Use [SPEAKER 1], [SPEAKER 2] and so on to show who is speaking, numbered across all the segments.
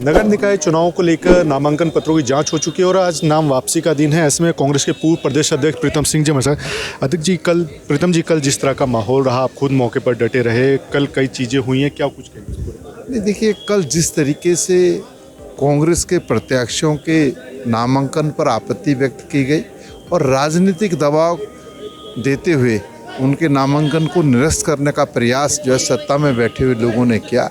[SPEAKER 1] नगर निकाय चुनाव को लेकर नामांकन पत्रों की जांच हो चुकी है और आज नाम वापसी का दिन है। ऐसे में कांग्रेस के पूर्व प्रदेश अध्यक्ष प्रीतम सिंह जी हमारे साथ। प्रीतम जी, कल जिस तरह का माहौल रहा, आप खुद मौके पर डटे रहे, कल कई चीज़ें हुई हैं, क्या कुछ कहेंगे?
[SPEAKER 2] नहीं, देखिए, कल जिस तरीके से कांग्रेस के प्रत्याशियों के नामांकन पर आपत्ति व्यक्त की गई और राजनीतिक दबाव देते हुए उनके नामांकन को निरस्त करने का प्रयास जो है सत्ता में बैठे हुए लोगों ने किया,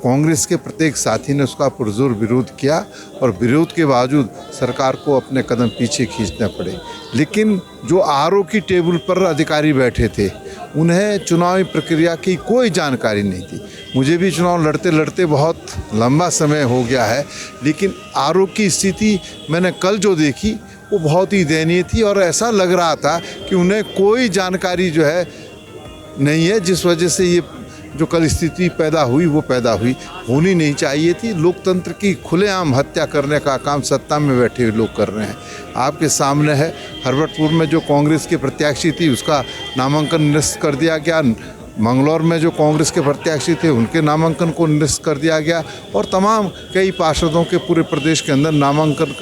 [SPEAKER 2] कांग्रेस के प्रत्येक साथी ने उसका पुरजोर विरोध किया और विरोध के बावजूद सरकार को अपने कदम पीछे खींचने पड़े। लेकिन जो आरओ की टेबल पर अधिकारी बैठे थे, उन्हें चुनावी प्रक्रिया की कोई जानकारी नहीं थी। मुझे भी चुनाव लड़ते लड़ते बहुत लंबा समय हो गया है, लेकिन आरओ की स्थिति मैंने कल जो देखी वो बहुत ही दयनीय थी और ऐसा लग रहा था कि उन्हें कोई जानकारी जो है नहीं है, जिस वजह से ये जो कल स्थिति पैदा हुई वो पैदा हुई होनी नहीं चाहिए थी। लोकतंत्र की खुलेआम हत्या करने का काम सत्ता में बैठे हुए लोग कर रहे हैं। आपके सामने है, हरवटपुर में जो कांग्रेस के प्रत्याशी थी उसका नामांकन निरस्त कर दिया गया, मंगलौर में जो कांग्रेस के प्रत्याशी थे उनके नामांकन को निरस्त कर दिया गया और तमाम कई पार्षदों के पूरे प्रदेश के अंदर नामांकन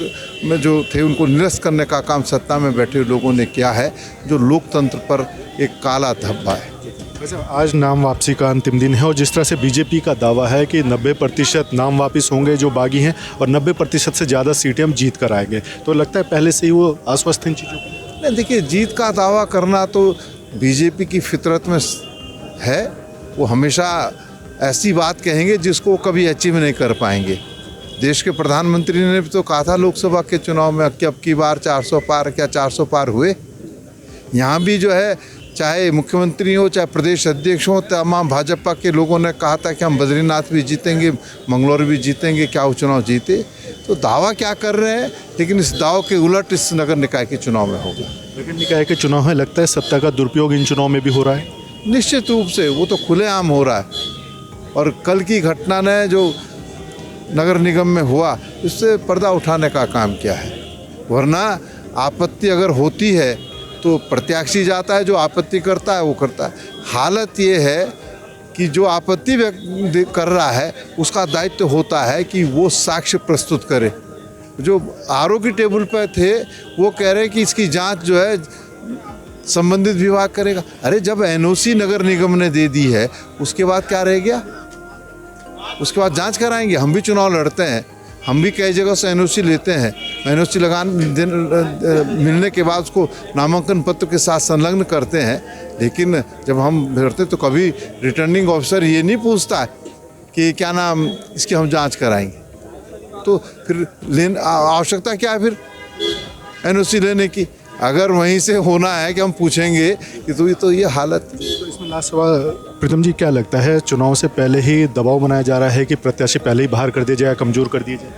[SPEAKER 2] में जो थे उनको निरस्त करने का काम सत्ता में बैठे हुए लोगों ने किया है, जो लोकतंत्र पर एक काला धब्बा है।
[SPEAKER 1] वैसे आज नाम वापसी का अंतिम दिन है और जिस तरह से बीजेपी का दावा है कि 90% नाम वापस होंगे जो बागी हैं और 90% से ज़्यादा सीटें हम जीत कर आएंगे, तो लगता है पहले से ही वो आश्वस्त इन चीज़ों को?
[SPEAKER 2] नहीं, देखिए, जीत का दावा करना तो बीजेपी की फितरत में है। वो हमेशा ऐसी बात कहेंगे जिसको कभी अचीव नहीं कर पाएंगे। देश के प्रधानमंत्री ने भी तो कहा था लोकसभा के चुनाव में कि अब की बार 400 पार, क्या 400 पार हुए? यहाँ भी जो है, चाहे मुख्यमंत्री हो चाहे प्रदेश अध्यक्ष हो, तमाम भाजपा के लोगों ने कहा था कि हम बद्रीनाथ भी जीतेंगे, मंगलौर भी जीतेंगे, क्या वो चुनाव जीते? तो दावा क्या कर रहे हैं, लेकिन इस दाव के उलट इस नगर निकाय के चुनाव में होगा।
[SPEAKER 1] नगर निकाय के चुनाव में लगता है सत्ता का दुरुपयोग इन चुनाव में भी हो रहा है।
[SPEAKER 2] निश्चित रूप से वो तो खुलेआम हो रहा है और कल की घटना ने जो नगर निगम में हुआ इससे पर्दा उठाने का काम किया है। वरना आपत्ति अगर होती है तो प्रत्याशी जाता है, जो आपत्ति करता है वो करता है। हालत ये है कि जो आपत्ति कर रहा है उसका दायित्व होता है कि वो साक्ष्य प्रस्तुत करे। जो आरओ की टेबल पर थे वो कह रहे हैं कि इसकी जांच जो है संबंधित विभाग करेगा। अरे, जब एनओसी नगर निगम ने दे दी है उसके बाद क्या रह गया? उसके बाद जांच कराएंगे। हम भी चुनाव लड़ते हैं, हम भी कई जगह से एनओसी लेते हैं। एनओसी मिलने के बाद उसको नामांकन पत्र के साथ संलग्न करते हैं, लेकिन जब हम लड़ते तो कभी रिटर्निंग ऑफिसर ये नहीं पूछता है कि क्या नाम इसकी हम जाँच कराएंगे। तो फिर आवश्यकता क्या है फिर एनओसी लेने की? अगर वहीं से होना है कि हम पूछेंगे कि तो ये हालत।
[SPEAKER 1] तो इसमें लास्ट सवाल प्रीतम जी, क्या लगता है चुनाव से पहले ही दबाव बनाया जा रहा है कि प्रत्याशी पहले ही बाहर कर दिया जाए, कमज़ोर कर दिए जाए?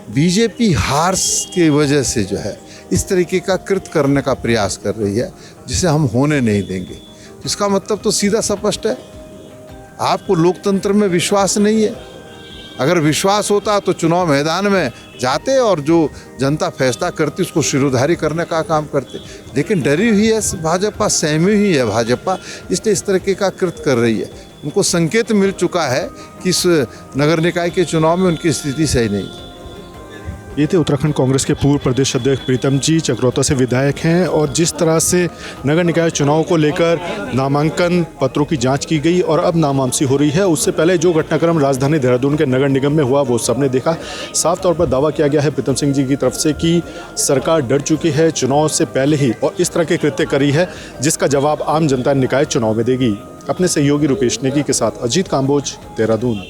[SPEAKER 2] बीजेपी हार की वजह से जो है इस तरीके का कृत्य करने का प्रयास कर रही है जिसे हम होने नहीं देंगे। इसका मतलब तो सीधा स्पष्ट है, आपको लोकतंत्र में विश्वास नहीं है। अगर विश्वास होता तो चुनाव मैदान में जाते और जो जनता फैसला करती उसको शिरोधारी करने का काम करते। लेकिन डरी हुई है भाजपा, सहमी हुई है भाजपा, इसलिए इस तरीके का कृत्य कर रही है। उनको संकेत मिल चुका है कि इस नगर निकाय के चुनाव में उनकी स्थिति सही नहीं।
[SPEAKER 1] ये थे उत्तराखंड कांग्रेस के पूर्व प्रदेश अध्यक्ष प्रीतम जी, चकरौता से विधायक हैं। और जिस तरह से नगर निकाय चुनाव को लेकर नामांकन पत्रों की जांच की गई और अब नाम वापसी हो रही है, उससे पहले जो घटनाक्रम राजधानी देहरादून के नगर निगम में हुआ वो सबने देखा। साफ तौर पर दावा किया गया है प्रीतम सिंह जी की तरफ से कि सरकार डर चुकी है चुनाव से पहले ही और इस तरह के कृत्य करी है जिसका जवाब आम जनता निकाय चुनाव में देगी। अपने सहयोगी रुपेश नेगी के साथ अजीत काम्बोज, देहरादून।